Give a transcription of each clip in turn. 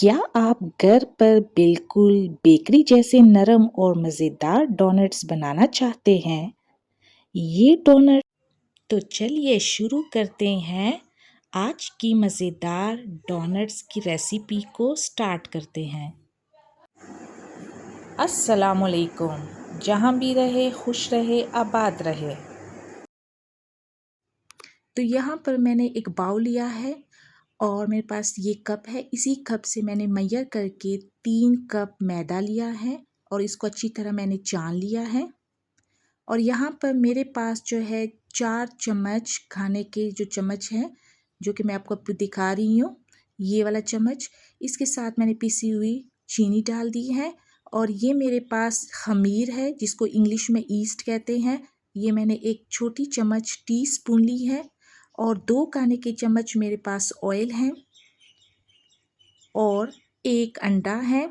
क्या आप घर पर बिल्कुल बेकरी जैसे नरम और मज़ेदार डोनट्स बनाना चाहते हैं? ये डोनट तो चलिए शुरू करते हैं आज की मज़ेदार डोनट्स की रेसिपी को स्टार्ट करते हैं। अस्सलामुअलैकुम। जहाँ भी रहे खुश रहे आबाद रहे। तो यहाँ पर मैंने एक बाउल लिया है और मेरे पास ये कप है। इसी कप से मैंने मेजर करके 3 कप मैदा लिया है और इसको अच्छी तरह मैंने छान लिया है। और यहाँ पर मेरे पास जो है 4 चम्मच खाने के जो चम्मच हैं, जो कि मैं आपको दिखा रही हूँ, ये वाला चम्मच। इसके साथ मैंने पिसी हुई चीनी डाल दी है और ये मेरे पास खमीर है जिसको इंग्लिश में ईस्ट कहते हैं। ये मैंने एक छोटी चम्मच टीस्पून ली है और 2 खाने के चम्मच मेरे पास ऑयल है और 1 अंडा है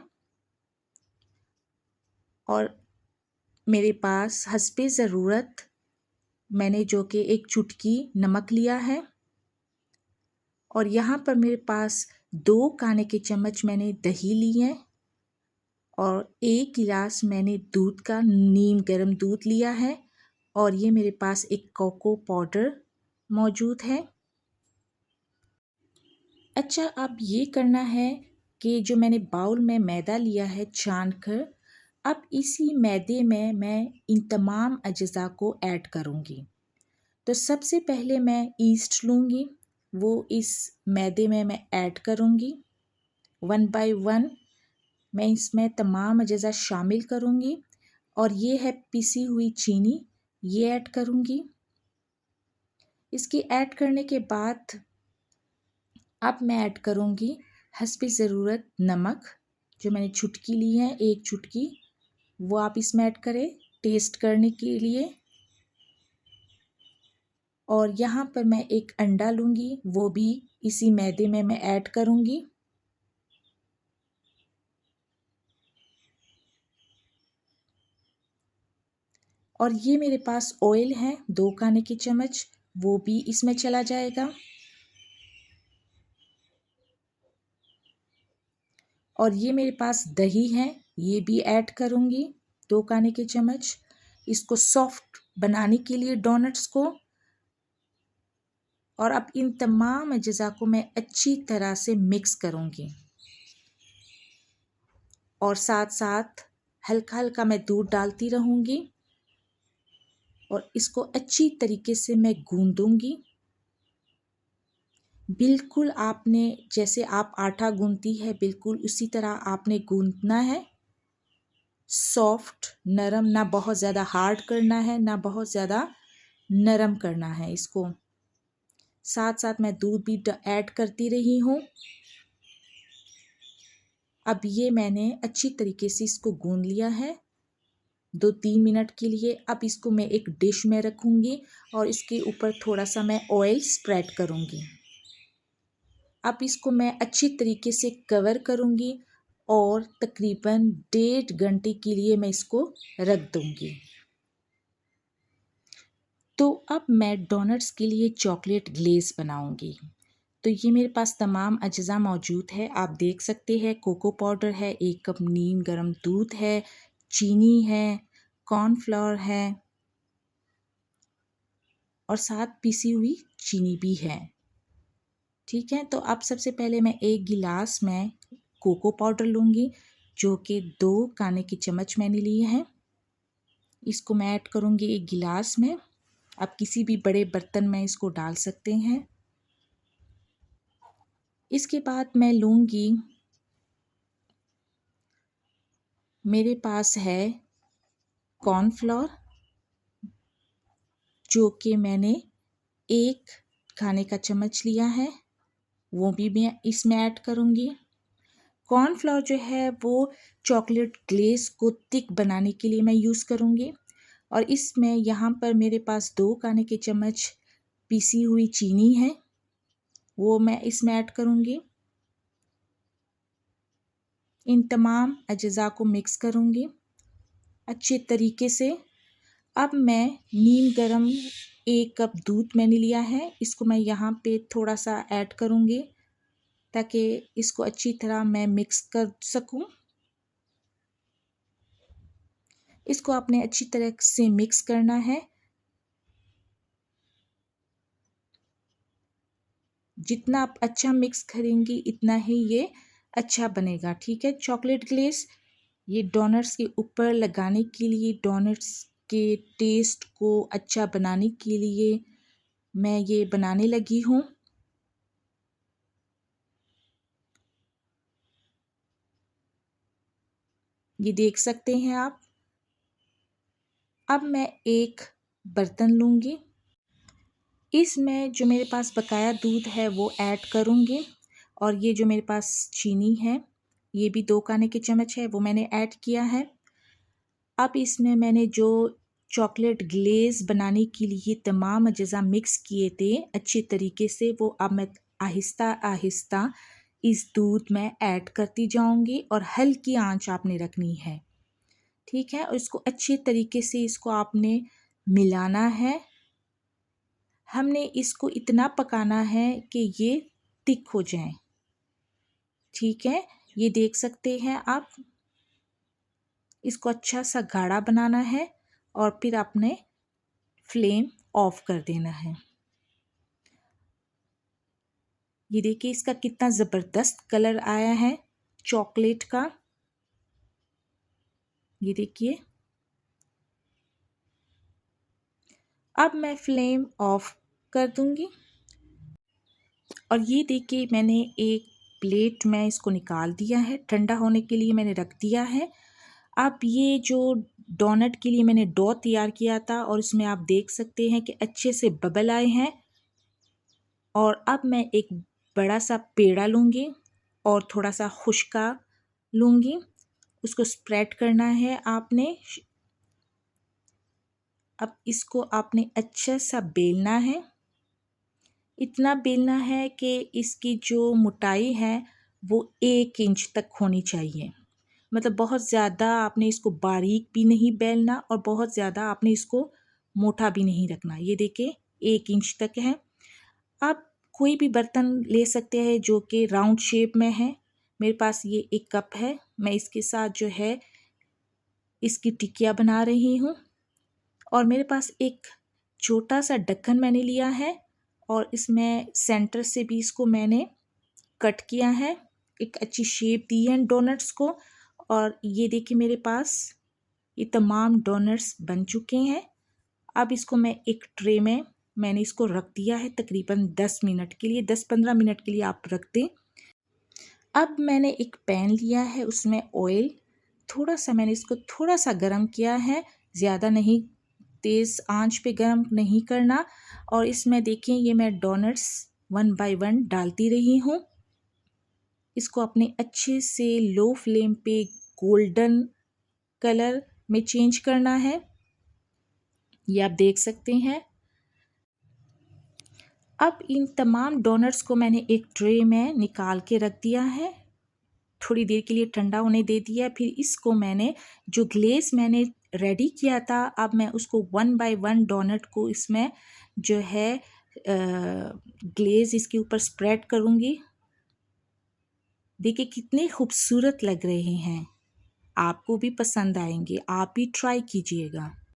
और मेरे पास हस्बे ज़रूरत मैंने जो कि 1 चुटकी नमक लिया है और यहाँ पर मेरे पास 2 खाने के चम्मच मैंने दही ली है और 1 गिलास मैंने दूध का नीम गर्म दूध लिया है और ये मेरे पास एक कोको पाउडर मौजूद है। अच्छा, अब ये करना है कि जो मैंने बाउल में मैदा लिया है छान कर, अब इसी मैदे में मैं इन तमाम अज्जा को ऐड करूँगी। तो सबसे पहले मैं ईस्ट लूँगी, वो इस मैदे में मैं ऐड करूँगी। 1 बाय 1 मैं इसमें तमाम अज्जा शामिल करूँगी और ये है पिसी हुई चीनी, ये ऐड करूँगी। इसकी ऐड करने के बाद अब मैं ऐड करूँगी हस्बे ज़रूरत नमक, जो मैंने चुटकी ली है 1 चुटकी, वो आप इसमें ऐड करें टेस्ट करने के लिए। और यहाँ पर मैं 1 अंडा लूँगी, वो भी इसी मैदे में मैं ऐड करूँगी। और ये मेरे पास ऑयल है 2 खाने के चम्मच, वो भी इसमें चला जाएगा। और ये मेरे पास दही है, ये भी ऐड करूँगी 2 खाने के चम्मच, इसको सॉफ्ट बनाने के लिए डोनट्स को। और अब इन तमाम अज्जा को मैं अच्छी तरह से मिक्स करूँगी और साथ साथ हल्का हल्का मैं दूध डालती रहूँगी और इसको अच्छी तरीके से मैं गूंदूँगी। बिल्कुल आपने जैसे आप आटा गूंदती है बिल्कुल उसी तरह आपने गूंदना है। सॉफ्ट नरम, ना बहुत ज़्यादा हार्ड करना है ना बहुत ज़्यादा नरम करना है इसको। साथ साथ मैं दूध भी ऐड करती रही हूँ। अब ये मैंने अच्छी तरीके से इसको गूंद लिया है 2-3 मिनट के लिए। अब इसको मैं एक डिश में रखूँगी और इसके ऊपर थोड़ा सा मैं ऑयल स्प्रेड करूँगी। अब इसको मैं अच्छी तरीके से कवर करूँगी और तकरीबन 1.5 घंटे के लिए मैं इसको रख दूँगी। तो अब मैं डोनट्स के लिए चॉकलेट ग्लेज़ बनाऊँगी। तो ये मेरे पास तमाम अज्जा मौजूद है, आप देख सकते हैं। कोको पाउडर है, 1 कप नीम गर्म दूध है, चीनी है, कॉर्नफ्लोर है और साथ पिसी हुई चीनी भी है। ठीक है, तो अब सबसे पहले मैं 1 गिलास में कोको पाउडर लूँगी, जो कि 2 खाने के चम्मच मैंने लिए हैं। इसको मैं ऐड करूँगी 1 गिलास में। आप किसी भी बड़े बर्तन में इसको डाल सकते हैं। इसके बाद मैं लूँगी, मेरे पास है कॉर्नफ्लोर, जो कि मैंने 1 खाने का चम्मच लिया है, वो भी मैं इसमें ऐड करूँगी। कॉर्नफ्लोर जो है वो चॉकलेट ग्लेज़ को थिक बनाने के लिए मैं यूज़ करूँगी। और इसमें यहाँ पर मेरे पास 2 खाने के चम्मच पिसी हुई चीनी है, वो मैं इसमें ऐड करूँगी। इन तमाम अज्जा को मिक्स करूँगी अच्छे तरीके से। अब मैं नीम गर्म 1 कप दूध मैंने लिया है, इसको मैं यहाँ पे थोड़ा सा ऐड करूँगी ताकि इसको अच्छी तरह मैं मिक्स कर सकूं। इसको आपने अच्छी तरह से मिक्स करना है। जितना आप अच्छा मिक्स करेंगी इतना ही ये अच्छा बनेगा, ठीक है। चॉकलेट ग्लेस ये डोनट्स के ऊपर लगाने के लिए, डोनट्स के टेस्ट को अच्छा बनाने के लिए मैं ये बनाने लगी हूँ। ये देख सकते हैं आप। अब मैं एक बर्तन लूँगी, इसमें जो मेरे पास बकाया दूध है वो ऐड करूँगी, और ये जो मेरे पास चीनी है ये भी 2 खाने के चम्मच है, वो मैंने ऐड किया है। अब इसमें मैंने जो चॉकलेट ग्लेज़ बनाने के लिए तमाम अज़्ज़ा मिक्स किए थे अच्छे तरीके से, वो अब मैं आहिस्ता आहिस्ता इस दूध में ऐड करती जाऊंगी, और हल्की आंच आपने रखनी है, ठीक है। और इसको अच्छे तरीके से इसको आपने मिलाना है। हमने इसको इतना पकाना है कि ये थिक हो जाए, ठीक है। ये देख सकते हैं आप। इसको अच्छा सा गाढ़ा बनाना है और फिर आपने फ्लेम ऑफ कर देना है। ये देखिए इसका कितना ज़बरदस्त कलर आया है चॉकलेट का, ये देखिए। अब मैं फ्लेम ऑफ कर दूंगी, और ये देखिए मैंने एक प्लेट में इसको निकाल दिया है, ठंडा होने के लिए मैंने रख दिया है। अब ये जो डोनट के लिए मैंने डो तैयार किया था, और इसमें आप देख सकते हैं कि अच्छे से बबल आए हैं। और अब मैं एक बड़ा सा पेड़ा लूँगी और थोड़ा सा खुश्का लूँगी, उसको स्प्रेड करना है आपने। अब इसको आपने अच्छा सा बेलना है, इतना बेलना है कि इसकी जो मोटाई है वो 1 इंच तक होनी चाहिए। मतलब बहुत ज़्यादा आपने इसको बारीक भी नहीं बेलना और बहुत ज़्यादा आपने इसको मोटा भी नहीं रखना। ये देखिए 1 इंच तक है। आप कोई भी बर्तन ले सकते हैं जो कि राउंड शेप में है। मेरे पास ये एक कप है, मैं इसके साथ जो है इसकी टिकिया बना रही हूँ। और मेरे पास एक छोटा सा ढक्कन मैंने लिया है, और इसमें सेंटर से भी इसको मैंने कट किया है, एक अच्छी शेप दी है डोनट्स को। और ये देखिए मेरे पास ये तमाम डोनट्स बन चुके हैं। अब इसको मैं एक ट्रे में मैंने इसको रख दिया है तकरीबन 10 मिनट के लिए, 10-15 मिनट के लिए आप रख दें। अब मैंने एक पैन लिया है, उसमें ऑयल थोड़ा सा मैंने इसको थोड़ा सा गरम किया है, ज़्यादा नहीं, तेज़ आंच पे गरम नहीं करना। और इसमें देखिए ये मैं डोनट्स 1 बाय 1 डालती रही हूँ। इसको अपने अच्छे से लो फ्लेम पे गोल्डन कलर में चेंज करना है, ये आप देख सकते हैं। अब इन तमाम डोनट्स को मैंने एक ट्रे में निकाल के रख दिया है, थोड़ी देर के लिए ठंडा होने दे दिया। फिर इसको मैंने जो ग्लेस मैंने रेडी किया था, अब मैं उसको 1 बाय 1 डोनट को इसमें जो है ग्लेस इसके ऊपर स्प्रेड करूँगी। देखिए कितने खूबसूरत लग रहे हैं, आपको भी पसंद आएंगे, आप भी ट्राई कीजिएगा।